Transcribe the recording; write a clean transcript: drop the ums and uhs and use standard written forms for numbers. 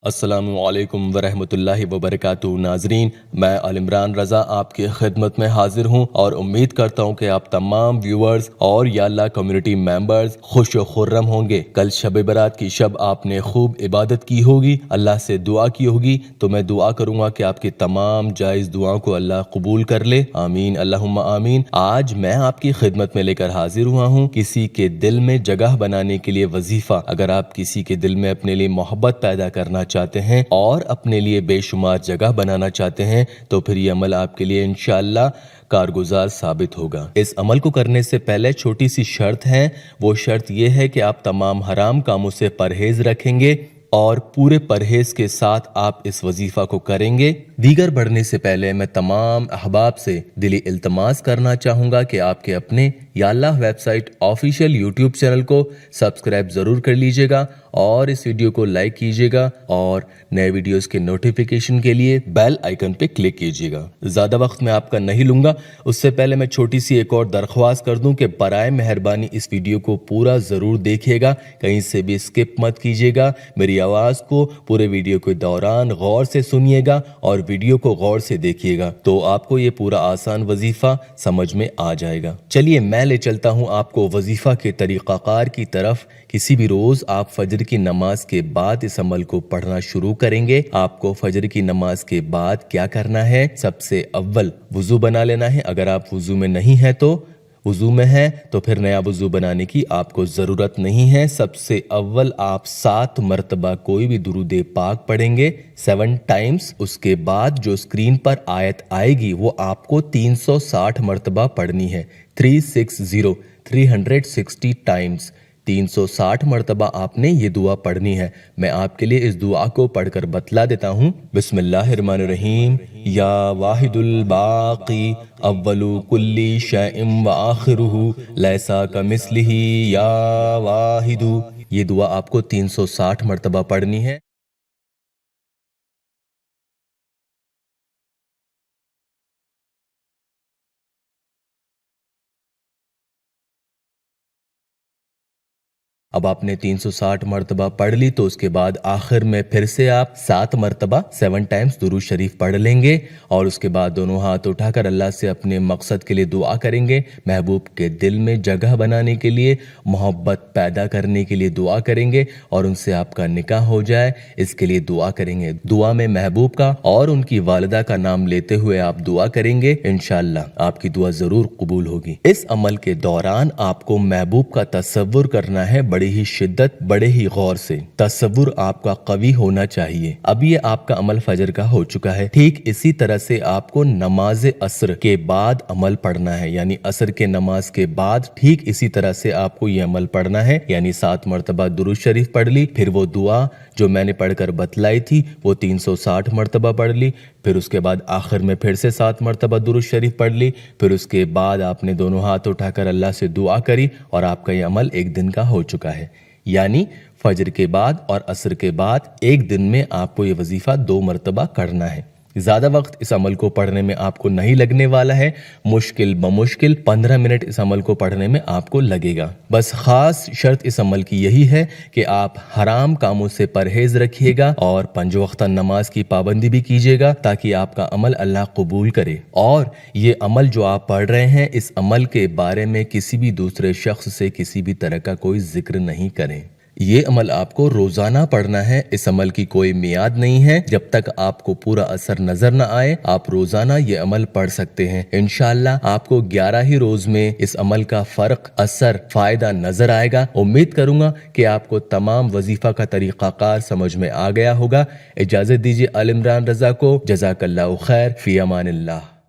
السلام علیکم ورحمۃ اللہ وبرکاتہ۔ ناظرین، میں عمران رضا آپ کی خدمت میں حاضر ہوں اور امید کرتا ہوں کہ آپ تمام ویورز اور یا اللہ کمیونٹی ممبرز خوش و خرم ہوں گے۔ کل شب برات کی شب آپ نے خوب عبادت کی ہوگی، اللہ سے دعا کی ہوگی، تو میں دعا کروں گا کہ آپ کی تمام جائز دعاؤں کو اللہ قبول کر لے، آمین اللہم آمین۔ آج میں آپ کی خدمت میں لے کر حاضر ہوا ہوں کسی کے دل میں جگہ بنانے کے لیے وظیفہ۔ اگر آپ کسی کے دل میں اپنے لیے محبت پیدا کرنا چاہتے ہیں اور اپنے لیے بے شمار جگہ بنانا چاہتے ہیں تو پھر یہ عمل آپ کے لیے انشاءاللہ کارگزار ثابت ہوگا۔ اس عمل کو کرنے سے پہلے چھوٹی سی شرط ہے، وہ شرط یہ ہے کہ آپ تمام حرام کاموں سے پرہیز رکھیں گے اور پورے پرہیز کے ساتھ آپ اس وظیفہ کو کریں گے۔ دیگر بڑھنے سے پہلے میں تمام احباب سے دلی التماس کرنا چاہوں گا کہ آپ کے اپنے یا اللہ website official YouTube channel کو سبسکرائب ضرور کر لیجئے گا اور اس ویڈیو کو لائک کیجئے گا اور نئے ویڈیوز کے نوٹیفیکیشن کے لیے بیل آئیکن پہ کلک کیجئے گا۔ زیادہ وقت میں آپ کا نہیں لوں گا، اس سے پہلے میں چھوٹی سی ایک اور درخواست کر دوں کہ برائے مہربانی اس ویڈیو کو پورا ضرور دیکھیے گا، کہیں سے بھی اسکپ مت کیجئے گا۔ میری آواز کو پورے ویڈیو کے دوران غور سے سنیے گا اور ویڈیو کو غور سے دیکھیے گا تو آپ کو یہ پورا آسان وظیفہ سمجھ میں آ جائے گا۔ چلیے میں لے چلتا ہوں آپ کو وظیفہ کے طریقہ کار کی طرف۔ کسی بھی روز آپ فجر کی نماز کے بعد اس عمل کو پڑھنا شروع کریں گے۔ آپ کو فجر کی نماز کے بعد کیا کرنا ہے؟ سب سے اول وضو بنا لینا ہے۔ اگر آپ وضو میں نہیں ہیں تو وضو میں ہے تو پھر نیا وضو بنانے کی آپ کو ضرورت نہیں ہے۔ سب سے اول آپ 7 مرتبہ کوئی بھی درود پاک پڑھیں گے 7 ٹائمز۔ اس کے بعد جو اسکرین پر آیت آئے گی وہ آپ کو 360 مرتبہ پڑھنی ہے، 360 ٹائمز۔ 360 مرتبہ آپ نے یہ دعا پڑھنی ہے۔ میں آپ کے لیے اس دعا کو پڑھ کر بتلا دیتا ہوں۔ بسم اللہ الرحمن الرحیم۔ یا واحد الباقی اول کل شیء وآخرہ لیس کمثلہ یا واحد۔ یہ دعا آپ کو 360 مرتبہ پڑھنی ہے۔ اب آپ نے 360 مرتبہ پڑھ لی تو اس کے بعد آخر میں پھر سے آپ 7 مرتبہ 7 ٹائمز درود شریف پڑھ لیں گے اور اس کے بعد دونوں ہاتھ اٹھا کر اللہ سے اپنے مقصد کے لیے دعا کریں گے، محبوب کے دل میں جگہ بنانے کے لیے، محبت پیدا کرنے کے لیے دعا کریں گے اور ان سے آپ کا نکاح ہو جائے، اس کے لیے دعا کریں گے۔ دعا میں محبوب کا اور ان کی والدہ کا نام لیتے ہوئے آپ دعا کریں گے، انشاءاللہ آپ کی دعا ضرور قبول ہوگی۔ اس عمل کے دوران آپ کو محبوب کا تصور کرنا ہے، بڑی ہی شدت، بڑے ہی غور سے۔ تصور آپ کا قوی ہونا چاہیے۔ اب یہ آپ کا عمل فجر کا ہو چکا ہے، ٹھیک اسی طرح سے آپ کو نماز عصر کے بعد عمل پڑھنا ہے، یعنی عصر کے نماز کے بعد ٹھیک اسی طرح سے آپ کو یہ عمل پڑھنا ہے، یعنی 7 مرتبہ درود شریف پڑھ لی، پھر وہ دعا جو میں نے پڑھ کر بتلائی تھی وہ 360 مرتبہ پڑھ لی، پھر اس کے بعد آخر میں پھر سے 7 مرتبہ درود شریف پڑھ لی، پھر اس کے بعد آپ نے دونوں ہاتھ اٹھا کر اللہ سے دعا کری اور آپ کا یہ عمل ایک دن کا ہو چکا ہے۔ یعنی فجر کے بعد اور عصر کے بعد ایک دن میں آپ کو یہ وظیفہ 2 مرتبہ کرنا ہے۔ زیادہ وقت اس عمل کو پڑھنے میں آپ کو نہیں لگنے والا ہے، مشکل بمشکل 15 منٹ اس عمل کو پڑھنے میں آپ کو لگے گا۔ بس خاص شرط اس عمل کی یہی ہے کہ آپ حرام کاموں سے پرہیز رکھیے گا اور 5 وقتہ نماز کی پابندی بھی کیجیے گا تاکہ آپ کا عمل اللہ قبول کرے۔ اور یہ عمل جو آپ پڑھ رہے ہیں، اس عمل کے بارے میں کسی بھی دوسرے شخص سے کسی بھی طرح کا کوئی ذکر نہیں کریں۔ یہ عمل آپ کو روزانہ پڑھنا ہے، اس عمل کی کوئی میعاد نہیں ہے، جب تک آپ کو پورا اثر نظر نہ آئے آپ روزانہ یہ عمل پڑھ سکتے ہیں۔ انشاءاللہ آپ کو 11 ہی روز میں اس عمل کا فرق، اثر، فائدہ نظر آئے گا۔ امید کروں گا کہ آپ کو تمام وظیفہ کا طریقہ کار سمجھ میں آ گیا ہوگا۔ اجازت دیجیے عمران رضا کو، جزاک اللہ خیر، فی امان اللہ۔